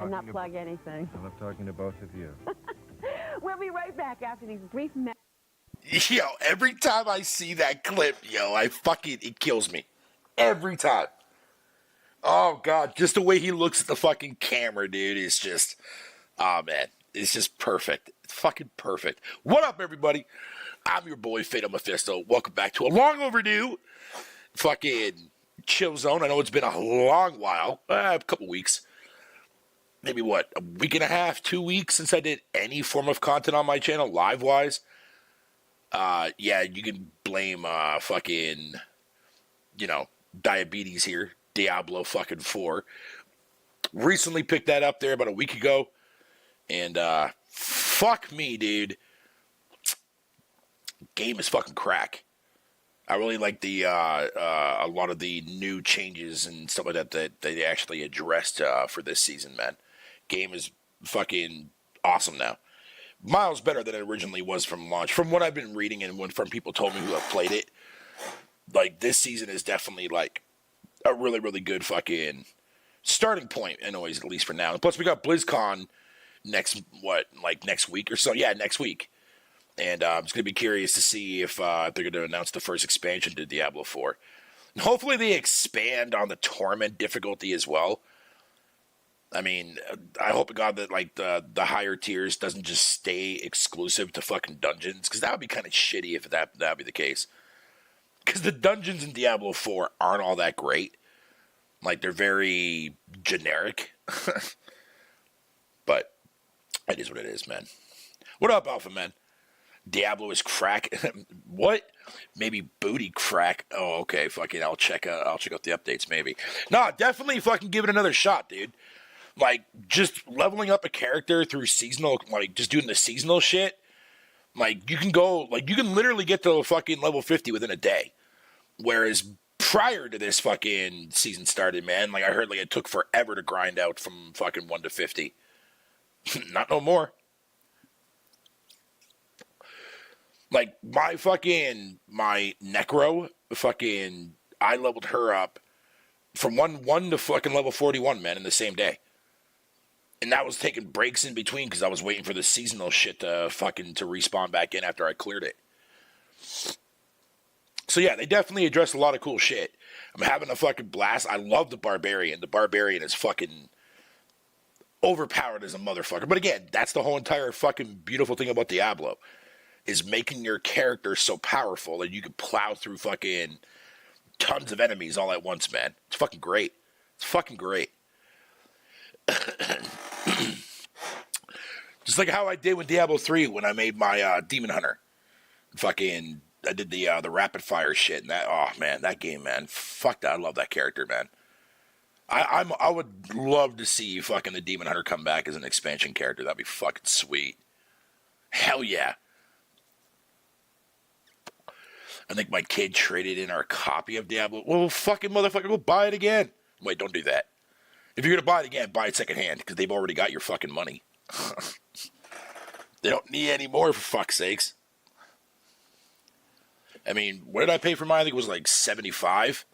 and not plug anything. I'm not talking to both of you. We'll be right back after these brief Yo, every time I see that clip, it kills me. Every time. Oh, God, just the way he looks at the fucking camera, dude, is just, oh, man, it's just perfect. It's fucking perfect. What up, everybody? I'm your boy, Fatal Mephisto. Welcome back to a long overdue fucking chill zone. I know it's been a long while, a couple weeks. Maybe what, a week and a half, 2 weeks since I did any form of content on my channel, live-wise. Yeah, you can blame fucking, diabetes here. Diablo fucking 4. Recently picked that up there about a week ago. And fuck me, dude. Game is fucking crack. I really like the a lot of the new changes and stuff like that they actually addressed for this season, man. Game is fucking awesome now. Miles better than it originally was from launch. From what I've been reading and from people told me who have played it, like this season is definitely like a really, really good fucking starting point, anyways, at least for now. And plus, we got BlizzCon next week or so. Yeah, next week. And I'm just going to be curious to see if they're going to announce the first expansion to Diablo 4. And hopefully they expand on the Torment difficulty as well. I mean, I hope to God that like the higher tiers doesn't just stay exclusive to fucking dungeons, because that would be kind of shitty if that would be the case. Because the dungeons in Diablo 4 aren't all that great. Like, they're very generic. But it is what it is, man. What up, Alpha Man? Diablo is crack. What? Maybe booty crack. Oh, okay. Fucking, I'll check out the updates, maybe. Nah, definitely fucking give it another shot, dude. Like, just leveling up a character through seasonal, like, just doing the seasonal shit. Like, you can literally get to fucking level 50 within a day. Whereas prior to this fucking season started, man, like, I heard, like, it took forever to grind out from fucking 1 to 50. Not no more. Like, my Necro, I leveled her up from 1 to fucking level 41, man, in the same day. And that was taking breaks in between because I was waiting for the seasonal shit to respawn back in after I cleared it. So yeah, they definitely addressed a lot of cool shit. I'm having a fucking blast. I love the Barbarian. The Barbarian is fucking overpowered as a motherfucker. But again, that's the whole entire fucking beautiful thing about Diablo, is making your character so powerful that you can plow through fucking tons of enemies all at once, man. It's fucking great. It's fucking great. Just like how I did with Diablo 3 when I made my Demon Hunter. I did the rapid fire shit, and that, oh man, that game, man. Fuck that. I love that character, man. I would love to see fucking the Demon Hunter come back as an expansion character. That'd be fucking sweet. Hell yeah. I think my kid traded in our copy of Diablo. Well, fucking motherfucker, go buy it again. Wait, don't do that. If you're going to buy it again, buy it secondhand, because they've already got your fucking money. They don't need any more, for fuck's sakes. I mean, what did I pay for mine? I think it was like $75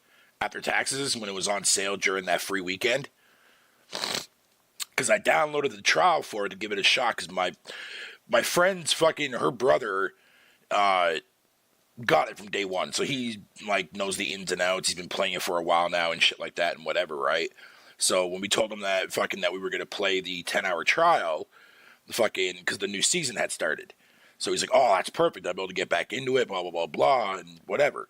after taxes when it was on sale during that free weekend. Because I downloaded the trial for it to give it a shot, because my friend's fucking, her brother got it from day one. So he, like, knows the ins and outs. He's been playing it for a while now and shit like that and whatever, right? So when we told him that we were going to play the 10-hour trial, because the new season had started. So he's like, oh, that's perfect. I'll be able to get back into it, blah, blah, blah, blah, and whatever.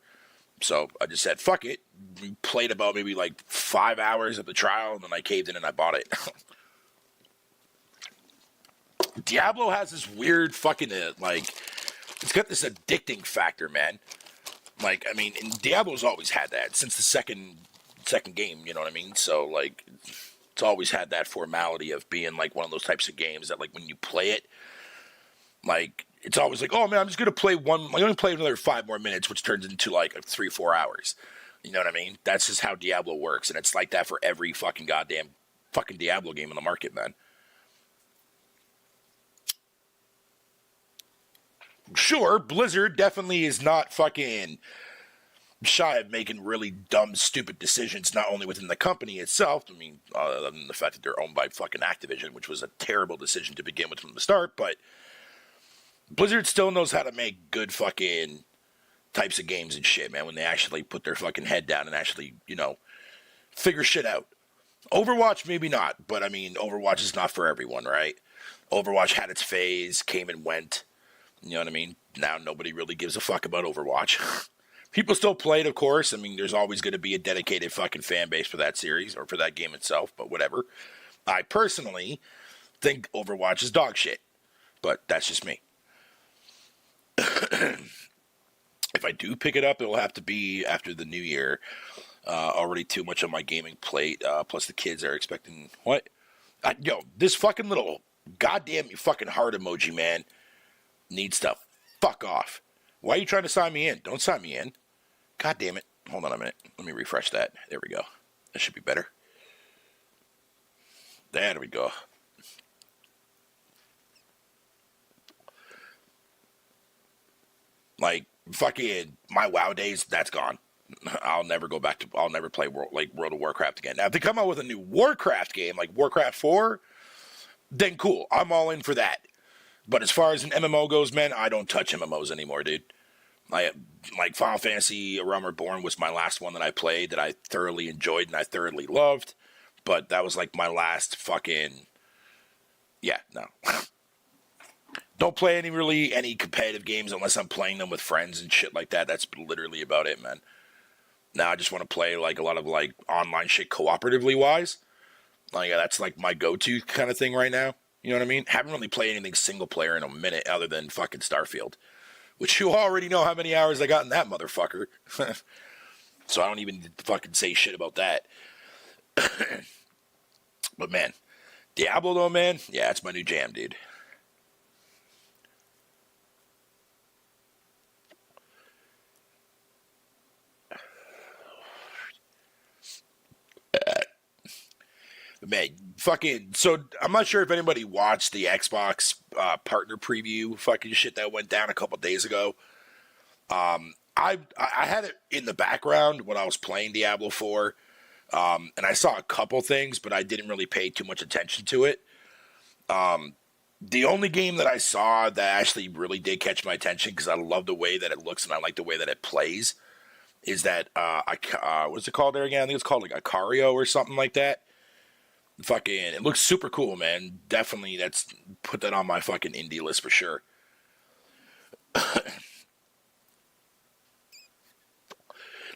So I just said, fuck it. We played about maybe like 5 hours of the trial, and then I caved in and I bought it. Diablo has this weird fucking, it's got this addicting factor, man. Like, I mean, and Diablo's always had that since the second game, you know what I mean? So, like, it's always had that formality of being, like, one of those types of games that, like, when you play it, like, it's always like, oh, man, I'm just going to play I'm going to play another 5 more minutes, which turns into, like, 3-4 hours. You know what I mean? That's just how Diablo works, and it's like that for every fucking goddamn fucking Diablo game in the market, man. Sure, Blizzard definitely is not fucking shy of making really dumb, stupid decisions, not only within the company itself. I mean, other than the fact that they're owned by fucking Activision, which was a terrible decision to begin with from the start, but Blizzard still knows how to make good fucking types of games and shit, man, when they actually put their fucking head down and actually, figure shit out. Overwatch, maybe not, but I mean, Overwatch is not for everyone, right? Overwatch had its phase, came and went. You know what I mean? Now nobody really gives a fuck about Overwatch. People still play it, of course. I mean, there's always going to be a dedicated fucking fan base for that series or for that game itself, but whatever. I personally think Overwatch is dog shit, but that's just me. If I do pick it up, it will have to be after the new year. Already too much on my gaming plate. Plus the kids are expecting what? This fucking little goddamn fucking heart emoji, man, needs to fuck off. Why are you trying to sign me in? Don't sign me in. God damn it. Hold on a minute. Let me refresh that. There we go. That should be better. There we go. Like, fucking my WoW days, that's gone. I'll never play World of Warcraft again. Now, if they come out with a new Warcraft game, like Warcraft 4, then cool. I'm all in for that. But as far as an MMO goes, man, I don't touch MMOs anymore, dude. Like Final Fantasy A Realm Reborn was my last one that I played that I thoroughly enjoyed and I thoroughly loved. But that was like my last fucking... Yeah, no. Don't play any competitive games unless I'm playing them with friends and shit like that. That's literally about it, man. Now I just want to play like a lot of like online shit cooperatively wise. Like that's like my go-to kind of thing right now. You know what I mean? Haven't really played anything single player in a minute other than fucking Starfield, which you already know how many hours I got in that motherfucker. So I don't even need to fucking say shit about that. But man, Diablo though, man, yeah, it's my new jam, dude. Man, fucking, so I'm not sure if anybody watched the Xbox partner preview fucking shit that went down a couple days ago. I had it in the background when I was playing Diablo 4, and I saw a couple things, but I didn't really pay too much attention to it. The only game that I saw that actually really did catch my attention, because I love the way that it looks and I like the way that it plays, is that, what's it called there again? I think it's called like Icario or something like that. Fucking, it looks super cool, man. Definitely, put that on my fucking indie list for sure.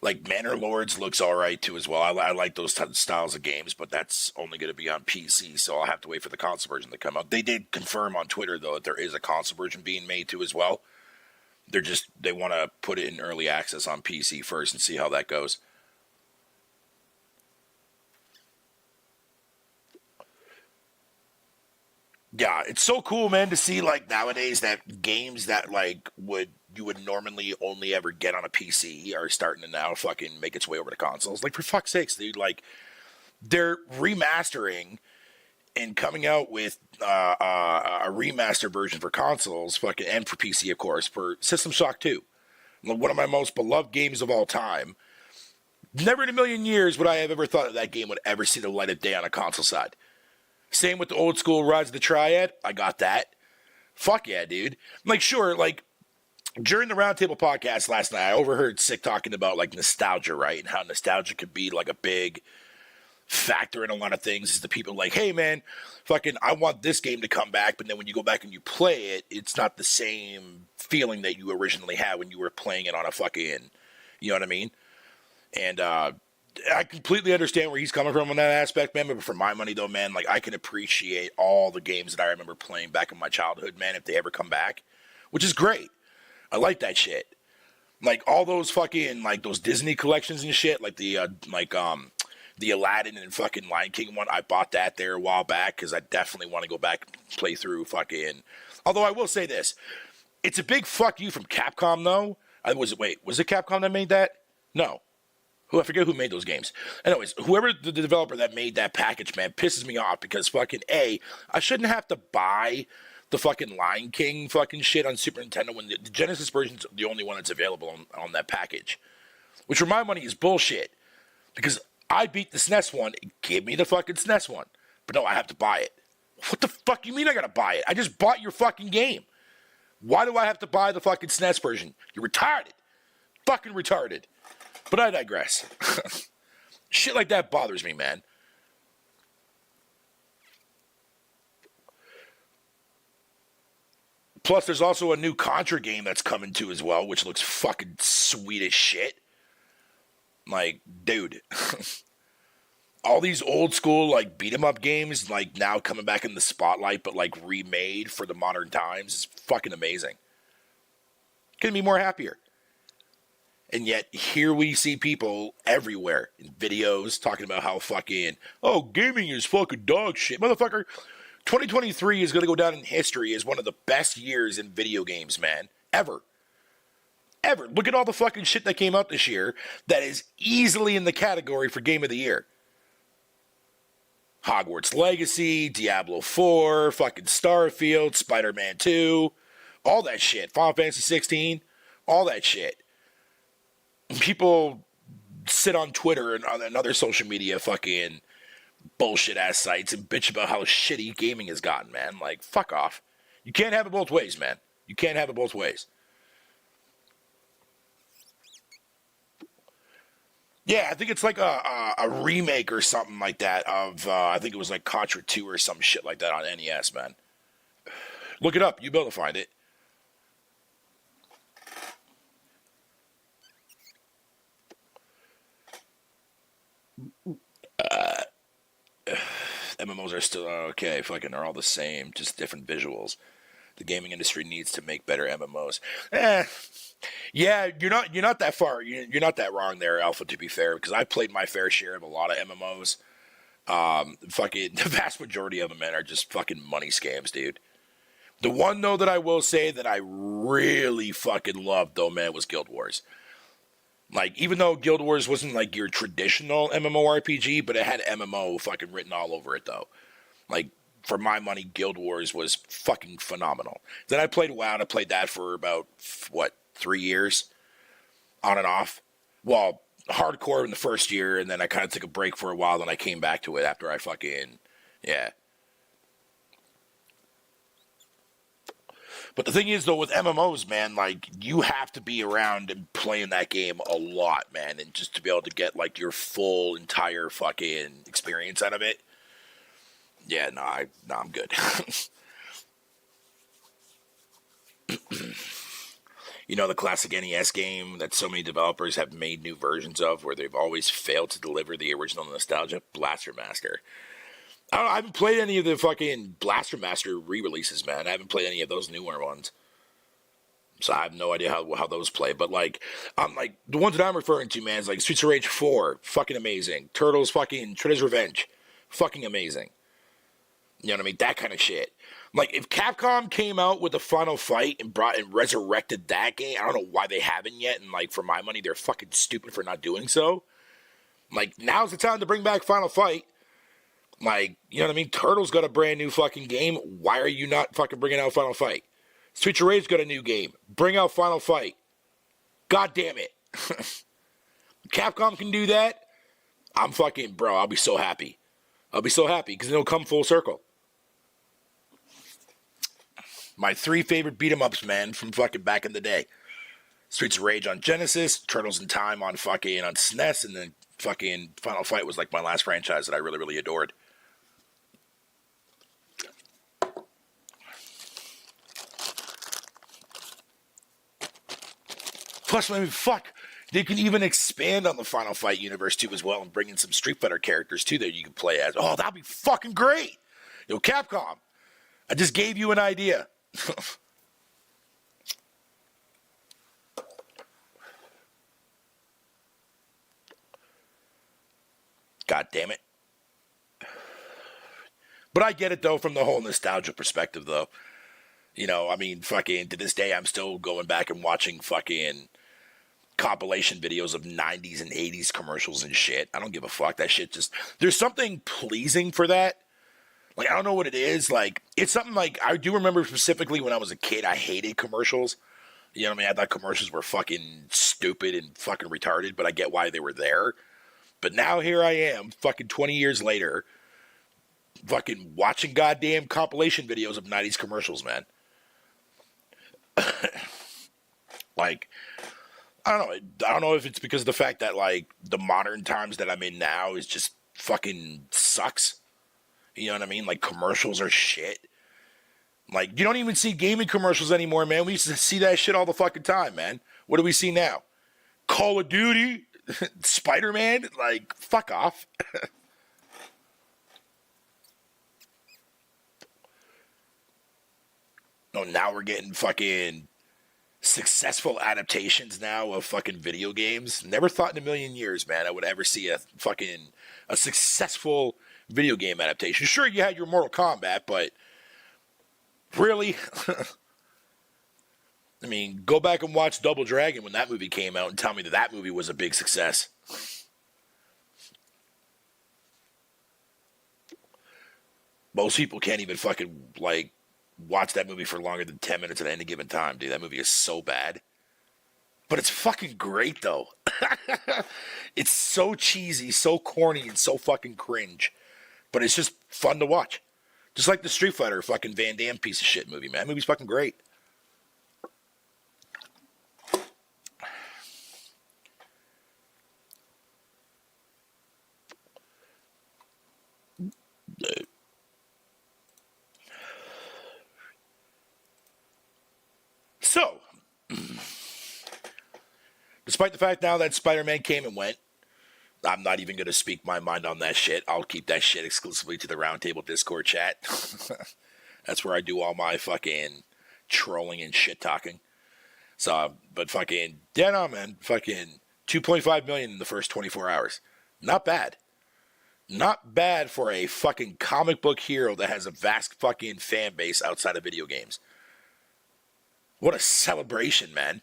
Like Manor Lords looks alright too as well. I like those types of styles of games, but that's only going to be on PC, so I'll have to wait for the console version to come out. They did confirm on Twitter though that there is a console version being made too as well. They want to put it in early access on PC first and see how that goes. Yeah, it's so cool, man, to see like nowadays that games that like you would normally only ever get on a PC are starting to now fucking make its way over to consoles. Like for fuck's sakes, dude, like they're remastering and coming out with a remaster version for consoles, fucking, and for PC, of course, for System Shock 2, one of my most beloved games of all time. Never in a million years would I have ever thought that game would ever see the light of day on a console side. Same with the old school Rise of the Triad. I got that. Fuck yeah, dude. Like, sure, like, during the Roundtable podcast last night, I overheard Sick talking about, like, nostalgia, right? And how nostalgia could be, like, a big factor in a lot of things. Is the people like, hey, man, fucking, I want this game to come back. But then when you go back and you play it, it's not the same feeling that you originally had when you were playing it on a fucking, you know what I mean? And, I completely understand where he's coming from on that aspect, man. But for my money, though, man, like I can appreciate all the games that I remember playing back in my childhood, man, if they ever come back, which is great. I like that shit. Like all those fucking like those Disney collections and shit, like the Aladdin and fucking Lion King one. I bought that there a while back because I definitely want to go back and play through fucking. Although I will say this, it's a big fuck you from Capcom, though. Was it Capcom that made that? No. I forget who made those games. Anyways, whoever the developer that made that package, man, pisses me off because fucking I shouldn't have to buy the fucking Lion King fucking shit on Super Nintendo when the Genesis version's the only one that's available on that package. which for my money is bullshit. Because I beat the SNES one, give me the fucking SNES one. But no, I have to buy it. What the fuck you mean I gotta buy it? I just bought your fucking game. Why do I have to buy the fucking SNES version? You're retarded. Fucking retarded. But I digress. Shit like that bothers me, man. Plus, there's also a new Contra game that's coming too as well, which looks fucking sweet as shit. Like, dude. All these old school, like, beat 'em up games, like, now coming back in the spotlight, but, like, remade for the modern times is fucking amazing. Couldn't be more happier. And yet, here we see people everywhere in videos talking about how fucking, oh, gaming is fucking dog shit. Motherfucker, 2023 is going to go down in history as one of the best years in video games, man. Ever. Ever. Look at all the fucking shit that came out this year that is easily in the category for Game of the Year. Hogwarts Legacy, Diablo 4, fucking Starfield, Spider-Man 2, all that shit. Final Fantasy 16, all that shit. People sit on Twitter and other social media fucking bullshit ass sites and bitch about how shitty gaming has gotten, man. Like, fuck off. You can't have it both ways, man. You can't have it both ways. Yeah, I think it's like a remake or something like that of, I think it was like Contra 2 or some shit like that on NES, man. Look it up. You'll be able to find it. MMOs are still, okay, fucking, they're all the same, just different visuals. The gaming industry needs to make better MMOs. Yeah, you're not that far. You're not that wrong there, Alpha. To be fair, because I played my fair share of a lot of MMOs. Fucking the vast majority of them, man, are just fucking money scams, dude. The one though that I will say that I really fucking loved though, man, was Guild Wars. Like, even though Guild Wars wasn't like your traditional MMORPG, but it had MMO fucking written all over it though. Like, for my money, Guild Wars was fucking phenomenal. Then I played WoW, and I played that for about, 3 years? On and off. Well, hardcore in the first year, and then I kind of took a break for a while, then I came back to it after I fucking, yeah. But the thing is, though, with MMOs, man, like, you have to be around and playing that game a lot, man, and just to be able to get, like, your full, entire fucking experience out of it. Yeah, no, I'm good. You know, the classic NES game that so many developers have made new versions of where they've always failed to deliver the original nostalgia? Blaster Master. I haven't played any of the fucking Blaster Master re-releases, man. I haven't played any of those newer ones. So I have no idea how those play. But, like, the ones that I'm referring to, man, is like Streets of Rage 4, fucking amazing. Turtles fucking Shredder's Revenge, fucking amazing. You know what I mean? That kind of shit. Like, if Capcom came out with the Final Fight and resurrected that game, I don't know why they haven't yet, and, like, for my money, they're fucking stupid for not doing so. Like, now's the time to bring back Final Fight. Like, you know what I mean? Turtles got a brand new fucking game. Why are you not fucking bringing out Final Fight? Streets of Rage got a new game. Bring out Final Fight. God damn it. Capcom can do that. I'm fucking, bro, I'll be so happy. I'll be so happy because it'll come full circle. My 3 favorite beat-em-ups, man, from fucking back in the day. Streets of Rage on Genesis, Turtles in Time on fucking on SNES, and then fucking Final Fight was like my last franchise that I really, really adored. Plus, I mean, fuck, they can even expand on the Final Fight universe too as well and bring in some Street Fighter characters too that you can play as. Oh, that'd be fucking great. Yo, Capcom, I just gave you an idea. God damn it. But I get it, though, from the whole nostalgia perspective, though. You know, I mean, fucking, to this day, I'm still going back and watching fucking compilation videos of 90s and 80s commercials and shit. I don't give a fuck. That shit just, there's something pleasing for that. Like, I don't know what it is. Like, it's something like, I do remember specifically when I was a kid, I hated commercials. You know what I mean? I thought commercials were fucking stupid and fucking retarded, but I get why they were there. But now here I am, fucking 20 years later, fucking watching goddamn compilation videos of 90s commercials, man. Like, I don't know. I don't know if it's because of the fact that, like, the modern times that I'm in now is just fucking sucks. You know what I mean? Like, commercials are shit. Like, you don't even see gaming commercials anymore, man. We used to see that shit all the fucking time, man. What do we see now? Call of Duty? Spider-Man? Like, fuck off. No, now we're getting fucking successful adaptations now of fucking video games. Never thought in a million years, man, I would ever see a successful video game adaptation. Sure, you had your Mortal Kombat, but really? I mean, go back and watch Double Dragon when that movie came out and tell me that that movie was a big success. Most people can't even fucking, like, watch that movie for longer than 10 minutes at any given time, dude. That movie is so bad. But it's fucking great, though. It's so cheesy, so corny, and so fucking cringe. But it's just fun to watch. Just like the Street Fighter fucking Van Damme piece of shit movie, man. That movie's fucking great. So, despite the fact now that Spider-Man came and went, I'm not even going to speak my mind on that shit. I'll keep that shit exclusively to the Roundtable Discord chat. That's where I do all my fucking trolling and shit talking. So, but fucking, yeah, no, man, fucking 2.5 million in the first 24 hours. Not bad. Not bad for a fucking comic book hero that has a vast fucking fan base outside of video games. What a celebration, man.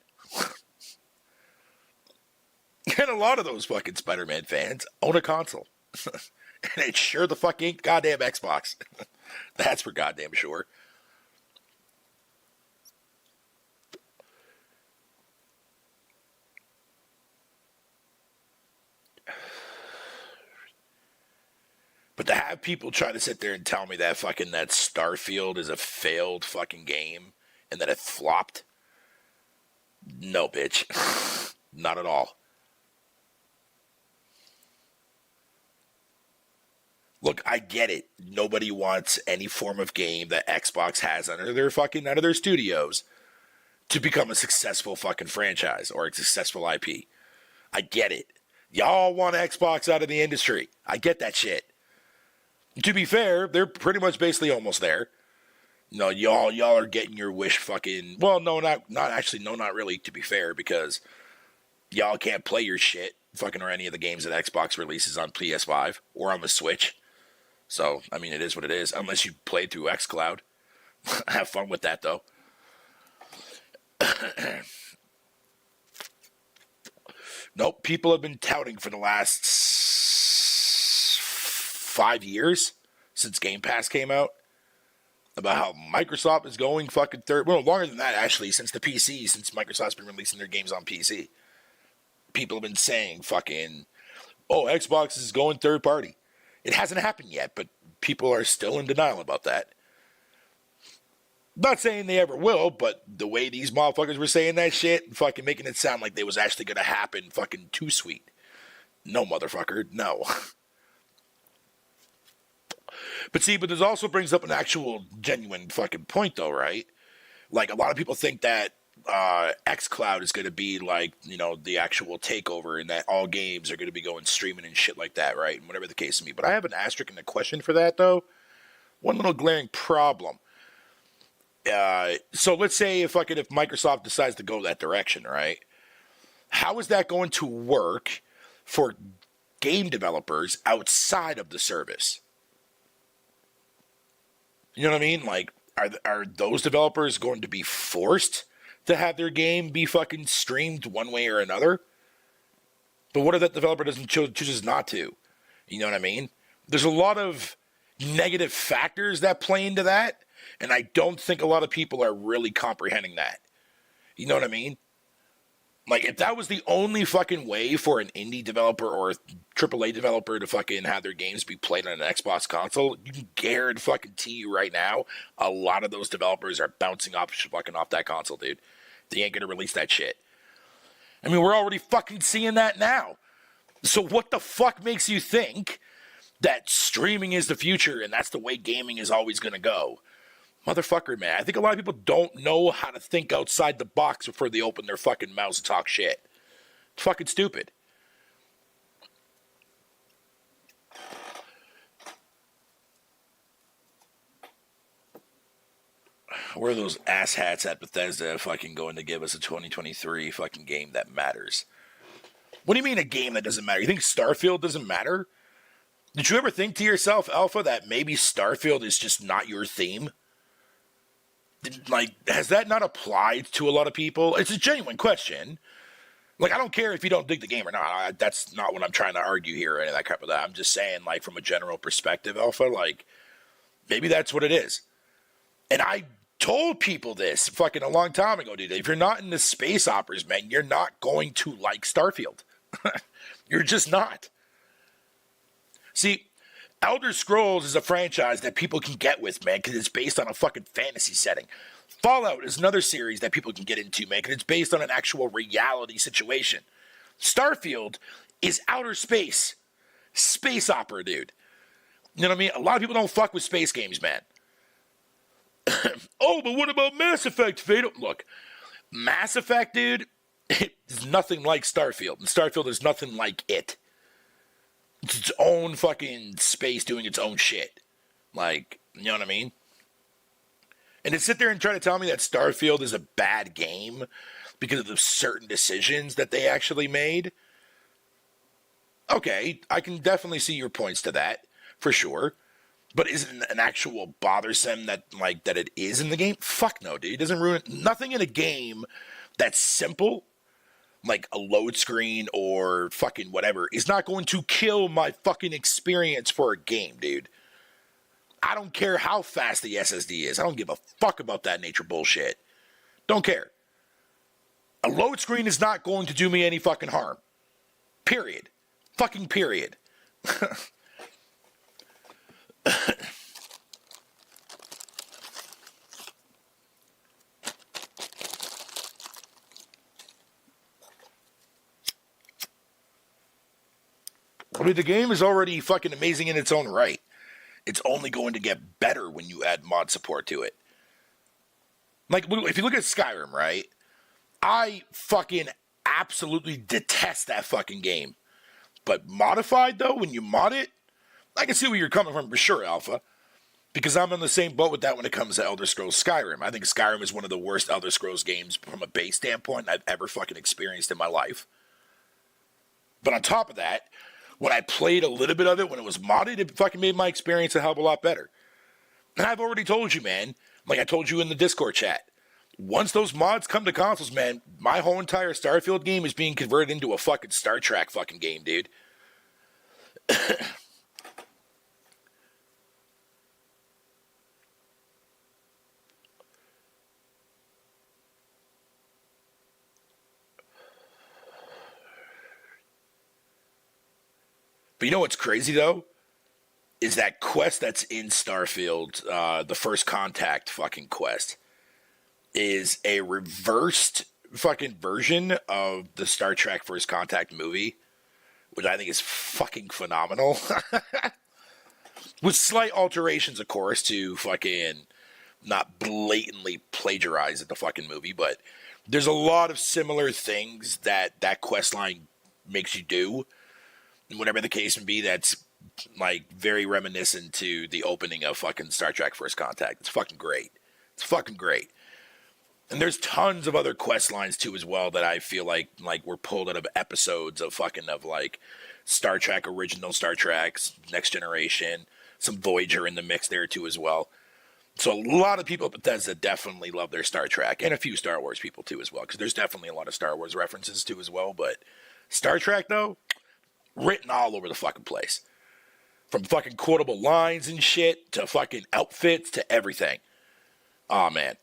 And a lot of those fucking Spider-Man fans own a console. And it sure the fuck ain't goddamn Xbox. That's for goddamn sure. But to have people try to sit there and tell me that fucking that Starfield is a failed fucking game and that it flopped. No, bitch. Not at all. Look, I get it. Nobody wants any form of game that Xbox has under their studios to become a successful fucking franchise or a successful IP. I get it. Y'all want Xbox out of the industry. I get that shit. To be fair, they're pretty much basically almost there. No, y'all are getting your wish fucking... Well, no, not really, to be fair, because y'all can't play your shit fucking or any of the games that Xbox releases on PS5 or on the Switch. So, I mean, it is what it is, unless you play through xCloud. Have fun with that, though. Nope, people have been touting for the last 5 years since Game Pass came out about how Microsoft is going fucking third. Well, longer than that, actually, since the PC, since Microsoft's been releasing their games on PC. People have been saying fucking, oh, Xbox is going third party. It hasn't happened yet, but people are still in denial about that. Not saying they ever will, but the way these motherfuckers were saying that shit, fucking making it sound like they was actually going to happen, fucking too sweet. No, motherfucker, no. But this also brings up an actual genuine fucking point, though, right? Like, a lot of people think that xCloud is going to be like, you know, the actual takeover and that all games are going to be going streaming and shit like that, right? And whatever the case may be. But I have an asterisk and a question for that, though. One little glaring problem. So let's say if Microsoft decides to go that direction, right? How is that going to work for game developers outside of the service? You know what I mean? Like, are those developers going to be forced to have their game be fucking streamed one way or another? But what if that developer chooses not to? You know what I mean? There's a lot of negative factors that play into that, and I don't think a lot of people are really comprehending that. You know what I mean? Like, if that was the only fucking way for an indie developer or AAA developer to fucking have their games be played on an Xbox console, you can guarantee you right now, a lot of those developers are bouncing off that console, dude. They ain't gonna release that shit. I mean, we're already fucking seeing that now. So what the fuck makes you think that streaming is the future and that's the way gaming is always gonna go? Motherfucker, man. I think a lot of people don't know how to think outside the box before they open their fucking mouths and talk shit. It's fucking stupid. Where are those asshats at Bethesda fucking going to give us a 2023 fucking game that matters? What do you mean a game that doesn't matter? You think Starfield doesn't matter? Did you ever think to yourself, Alpha, that maybe Starfield is just not your theme? Like, has that not applied to a lot of people? It's a genuine question. Like, I don't care if you don't dig the game or not. That's not what I'm trying to argue here or any of that crap of that. I'm just saying, like, from a general perspective, Alpha, like, maybe that's what it is. And I told people this fucking a long time ago, dude. If you're not into space operas, man, you're not going to like Starfield. You're just not. See, Elder Scrolls is a franchise that people can get with, man, because it's based on a fucking fantasy setting. Fallout is another series that people can get into, man, because it's based on an actual reality situation. Starfield is outer space. Space opera, dude. You know what I mean? A lot of people don't fuck with space games, man. Oh, but what about Mass Effect, Fado? Look, Mass Effect, dude, is nothing like Starfield. And Starfield is nothing like it. It's its own fucking space doing its own shit. Like, you know what I mean? And to sit there and try to tell me that Starfield is a bad game because of the certain decisions that they actually made, okay, I can definitely see your points to that, for sure. But is it an actual bothersome that it is in the game? Fuck no, dude. It doesn't ruin nothing in a game that's simple, like a load screen or fucking whatever, is not going to kill my fucking experience for a game, dude. I don't care how fast the SSD is. I don't give a fuck about that nature bullshit. Don't care. A load screen is not going to do me any fucking harm. Period. Fucking period. I mean, the game is already fucking amazing in its own right. It's only going to get better when you add mod support to it. Like, if you look at Skyrim, right? I fucking absolutely detest that fucking game. But modified, though, when you mod it, I can see where you're coming from for sure, Alpha. Because I'm on the same boat with that when it comes to Elder Scrolls Skyrim. I think Skyrim is one of the worst Elder Scrolls games from a base standpoint I've ever fucking experienced in my life. But on top of that, when I played a little bit of it when it was modded, it fucking made my experience a hell of a lot better. And I've already told you, man, like I told you in the Discord chat, once those mods come to consoles, man, my whole entire Starfield game is being converted into a fucking Star Trek fucking game, dude. But you know what's crazy, though? Is that quest that's in Starfield, the First Contact fucking quest, is a reversed fucking version of the Star Trek First Contact movie, which I think is fucking phenomenal. With slight alterations, of course, to fucking not blatantly plagiarize the fucking movie, but there's a lot of similar things that quest line makes you do. And whatever the case may be, that's like very reminiscent to the opening of fucking Star Trek First Contact. It's fucking great. It's fucking great. And there's tons of other quest lines too as well that I feel like were pulled out of episodes of fucking of like Star Trek, original Star Trek, Next Generation, some Voyager in the mix there too as well. So a lot of people at Bethesda definitely love their Star Trek, and a few Star Wars people too as well, because there's definitely a lot of Star Wars references too as well. But Star Trek though, written all over the fucking place. From fucking quotable lines and shit, to fucking outfits, to everything. Aw, man.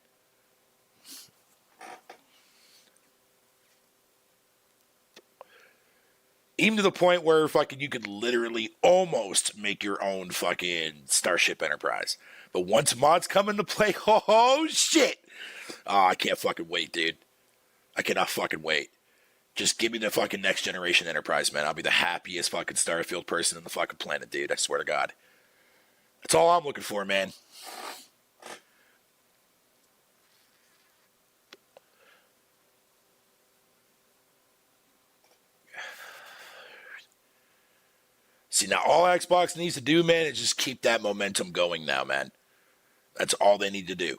Even to the point where fucking you could literally almost make your own fucking Starship Enterprise. But once mods come into play, oh shit. Oh, I can't fucking wait, dude. I cannot fucking wait. Just give me the fucking next generation Enterprise, man. I'll be the happiest fucking Starfield person on the fucking planet, dude. I swear to God. That's all I'm looking for, man. See, now all Xbox needs to do, man, is just keep that momentum going now, man. That's all they need to do.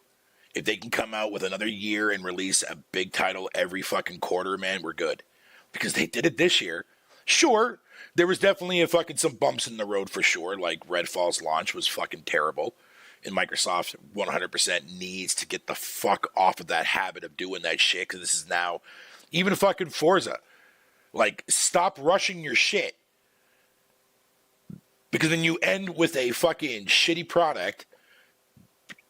If they can come out with another year and release a big title every fucking quarter, man, we're good. Because they did it this year. Sure, there was definitely some bumps in the road for sure. Like Redfall's launch was fucking terrible. And Microsoft 100% needs to get the fuck off of that habit of doing that shit. Because this is now, even fucking Forza. Like, stop rushing your shit. Because then you end with a fucking shitty product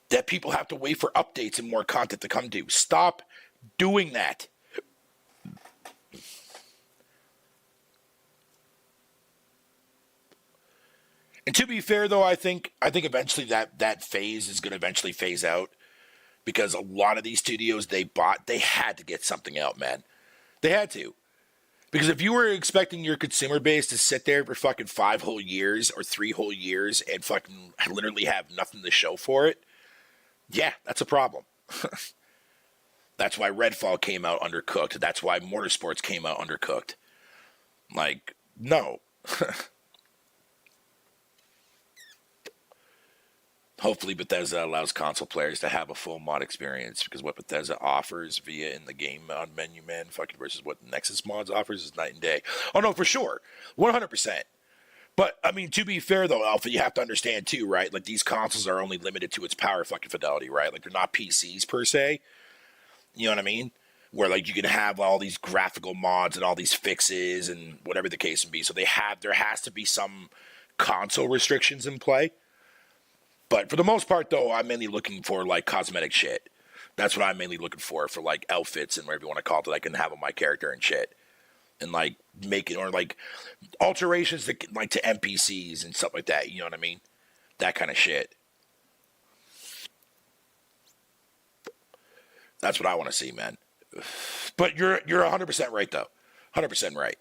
that people have to wait for updates and more content to come to. Stop doing that. And to be fair, though, I think eventually that phase is going to eventually phase out. Because a lot of these studios they had to get something out, man. They had to. Because if you were expecting your consumer base to sit there for fucking 5 whole years or 3 whole years and fucking literally have nothing to show for it, yeah, that's a problem. That's why Redfall came out undercooked. That's why Motorsports came out undercooked. Like, no. Hopefully Bethesda allows console players to have a full mod experience, because what Bethesda offers via in the game mod menu, man, fucking versus what Nexus mods offers is night and day. Oh no, for sure. 100%. But, I mean, to be fair though, Alpha, you have to understand too, right? Like, these consoles are only limited to its power fucking fidelity, right? Like, they're not PCs per se. You know what I mean? Where, like, you can have all these graphical mods and all these fixes and whatever the case may be. So there has to be some console restrictions in play. But for the most part, though, I'm mainly looking for, like, cosmetic shit. That's what I'm mainly looking for, like, outfits and whatever you want to call it that I can have on my character and shit. And, like, make it, or, like, alterations to, like, to NPCs and stuff like that. You know what I mean? That kind of shit. That's what I want to see, man. But you're 100% right, though. 100% right.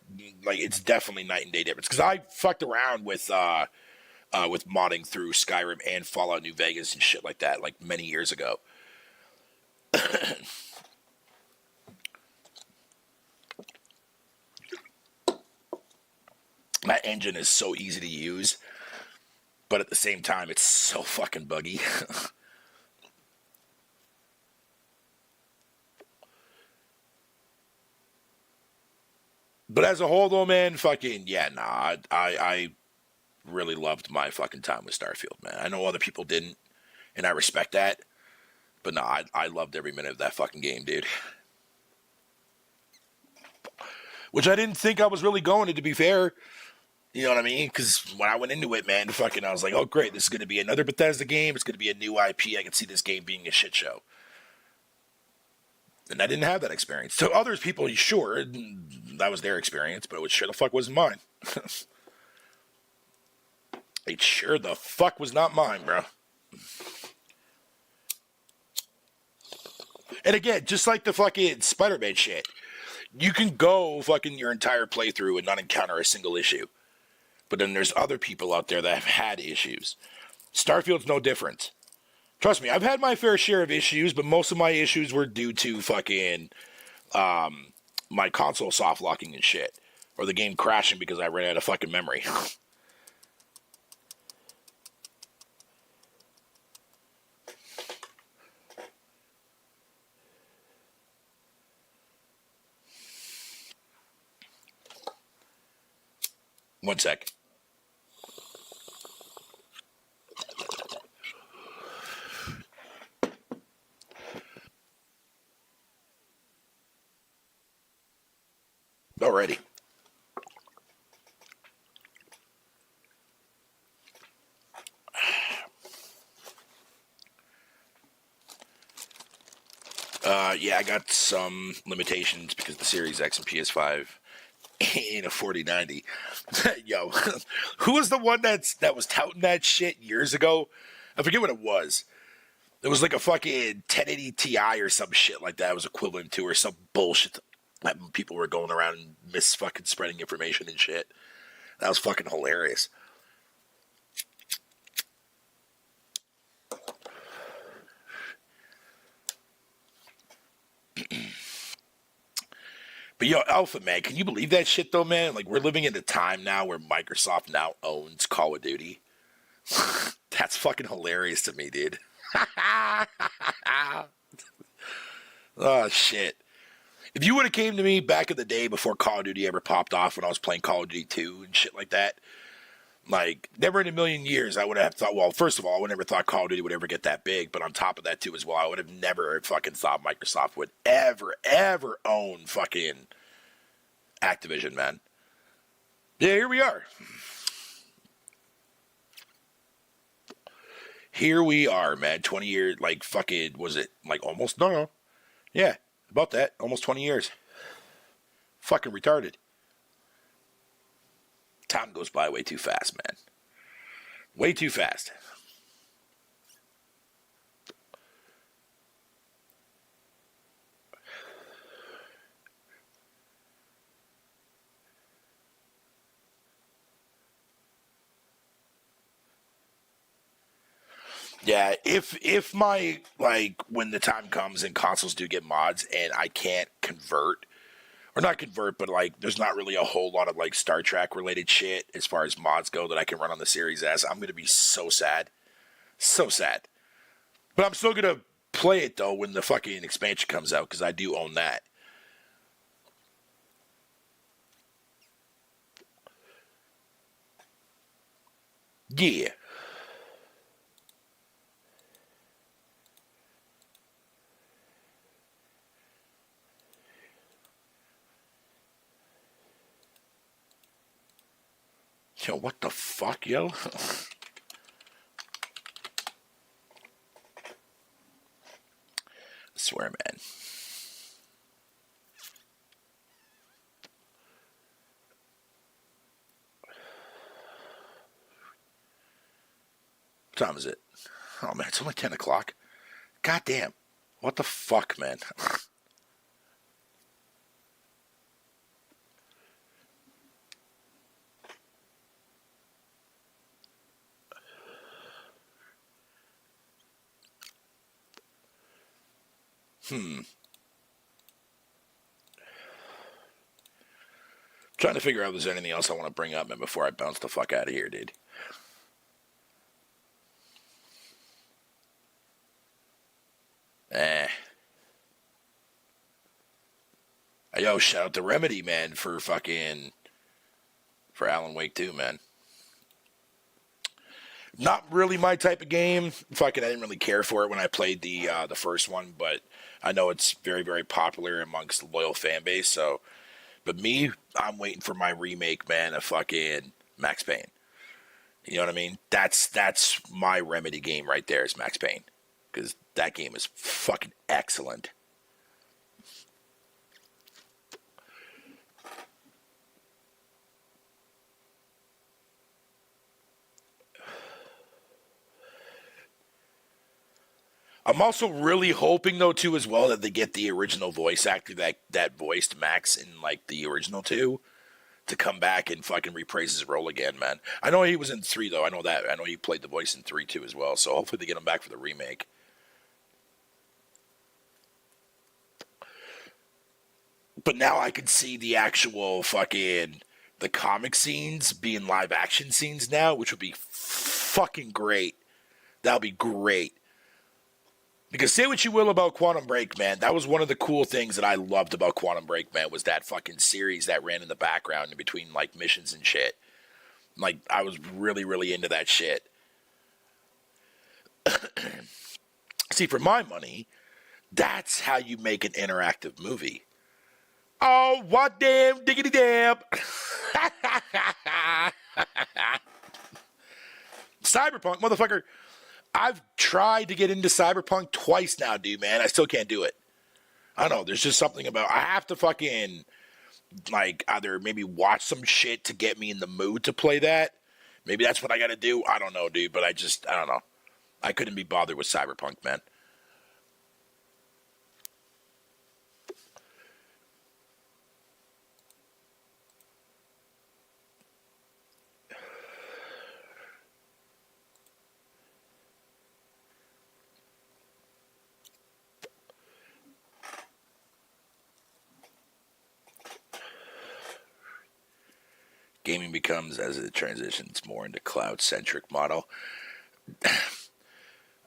Like, it's definitely night and day difference. Because I fucked around with modding through Skyrim and Fallout New Vegas and shit like that, like, many years ago. That engine is so easy to use, but at the same time, it's so fucking buggy. But as a whole, though, man, fucking, yeah, nah, I really loved my fucking time with Starfield, man. I know other people didn't, and I respect that, but nah, I loved every minute of that fucking game, dude. Which I didn't think I was really going to be fair. You know what I mean? Because when I went into it, man, fucking, I was like, oh, great, this is going to be another Bethesda game. It's going to be a new IP. I can see this game being a shit show. And I didn't have that experience. To others people, sure, that was their experience, but it sure the fuck wasn't mine. It sure the fuck was not mine, bro. And again, just like the fucking Spider-Man shit, you can go fucking your entire playthrough and not encounter a single issue. But then there's other people out there that have had issues. Starfield's no different. Trust me, I've had my fair share of issues, but most of my issues were due to fucking my console soft locking and shit. Or the game crashing because I ran out of fucking memory. One sec. Alrighty. Yeah, I got some limitations because the Series X and PS5 in a 4090. Yo, who was the one that was touting that shit years ago? I forget what it was. It was like a fucking 1080 Ti or some shit like that. It was equivalent to, or some bullshit that people were going around and fucking spreading information and shit. That was fucking hilarious. But yo, Alpha, man, can you believe that shit though, man? Like, we're living in a time now where Microsoft now owns Call of Duty. That's fucking hilarious to me, dude. Oh, shit. If you would have came to me back in the day before Call of Duty ever popped off when I was playing Call of Duty 2 and shit like that, like, never in a million years I would have thought, well, first of all, I would never thought Call of Duty would ever get that big, but on top of that, too, as well, I would have never fucking thought Microsoft would ever own fucking Activision, man. Yeah, here we are. Here we are, man. 20 years, like, fucking, was it, like, almost, no. Yeah, about that. Almost 20 years. Fucking retarded. Time goes by way too fast, man. Way too fast. Yeah, if my, like, when the time comes and consoles do get mods and I can't convert, or not convert, but, like, there's not really a whole lot of, like, Star Trek related shit as far as mods go that I can run on the Series S, I'm going to be so sad. So sad. But I'm still going to play it, though, when the fucking expansion comes out, because I do own that. Yeah. Yo, what the fuck, yo? I swear, man. What time is it? Oh, man, it's only 10 o'clock. God damn. What the fuck, man? Trying to figure out if there's anything else I want to bring up, man, before I bounce the fuck out of here, dude. Yo, shout out to Remedy, man, for Alan Wake 2, man. Not really my type of game. I didn't really care for it when I played the first one, but I know it's very, very popular amongst the loyal fan base. So, but me, I'm waiting for my remake, man, of fucking Max Payne. You know what I mean? That's my Remedy game right there, is Max Payne, because that game is fucking excellent. I'm also really hoping, though, too, as well, that they get the original voice actor that voiced Max in, like, the original 2 to come back and fucking reprise his role again, man. I know he was in 3, though. I know that. I know he played the voice in 3, too, as well. So hopefully they get him back for the remake. But now I can see the actual fucking, the comic scenes being live action scenes now, which would be fucking great. That would be great. Because say what you will about Quantum Break, man, that was one of the cool things that I loved about Quantum Break, man, was that fucking series that ran in the background in between, like, missions and shit. Like, I was really, really into that shit. See, for my money, that's how you make an interactive movie. Oh, what damn, diggity damn. Cyberpunk, motherfucker. I've tried to get into Cyberpunk twice now, dude, man. I still can't do it. I don't know. There's just something about, I have to fucking like either maybe watch some shit to get me in the mood to play that. Maybe that's what I got to do. I don't know, dude. But I don't know. I couldn't be bothered with Cyberpunk, man. Gaming becomes, as it transitions more into cloud-centric model.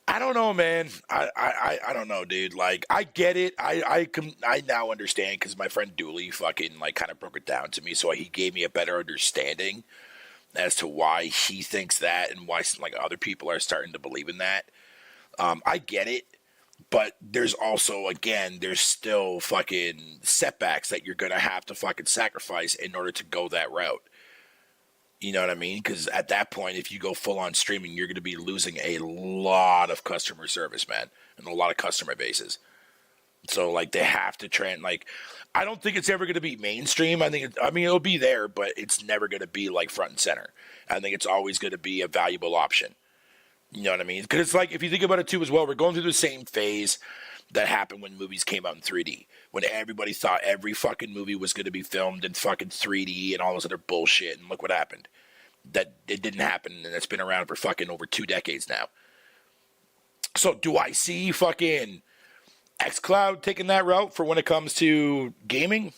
I don't know, man. I don't know, dude. Like, I get it. I now understand because my friend Dooley fucking like kind of broke it down to me, so he gave me a better understanding as to why he thinks that and why some like other people are starting to believe in that. I get it, but there's also again, there's still fucking setbacks that you're gonna have to fucking sacrifice in order to go that route. You know what I mean? Because at that point, if you go full on streaming, you're going to be losing a lot of customer service, man, and a lot of customer bases. So, like, they have to like, I don't think it's ever going to be mainstream. I mean, it'll be there, but it's never going to be, like, front and center. I think it's always going to be a valuable option. You know what I mean? Because it's like, if you think about it, too, as well, we're going through the same phase that happened when movies came out in 3D. When everybody thought every fucking movie was going to be filmed in fucking 3D and all this other bullshit. And look what happened. That it didn't happen, and it's been around for fucking over 2 decades now. So do I see fucking xCloud taking that route for when it comes to gaming?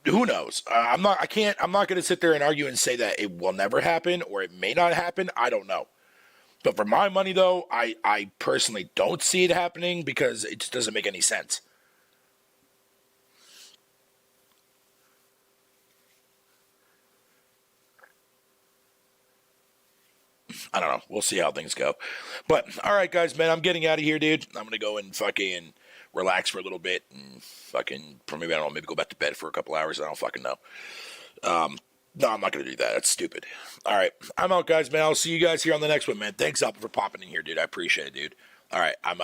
Who knows? I'm not going to sit there and argue and say that it will never happen or it may not happen. I don't know. But for my money, though, I personally don't see it happening because it just doesn't make any sense. I don't know. We'll see how things go. But, all right, guys, man, I'm getting out of here, dude. I'm going to go and fucking relax for a little bit and fucking, maybe, I don't know, maybe go back to bed for a couple hours. I don't fucking know. No, I'm not going to do that. That's stupid. All right. I'm out, guys, man. I'll see you guys here on the next one, man. Thanks, Alpha, for popping in here, dude. I appreciate it, dude. All right. I'm out.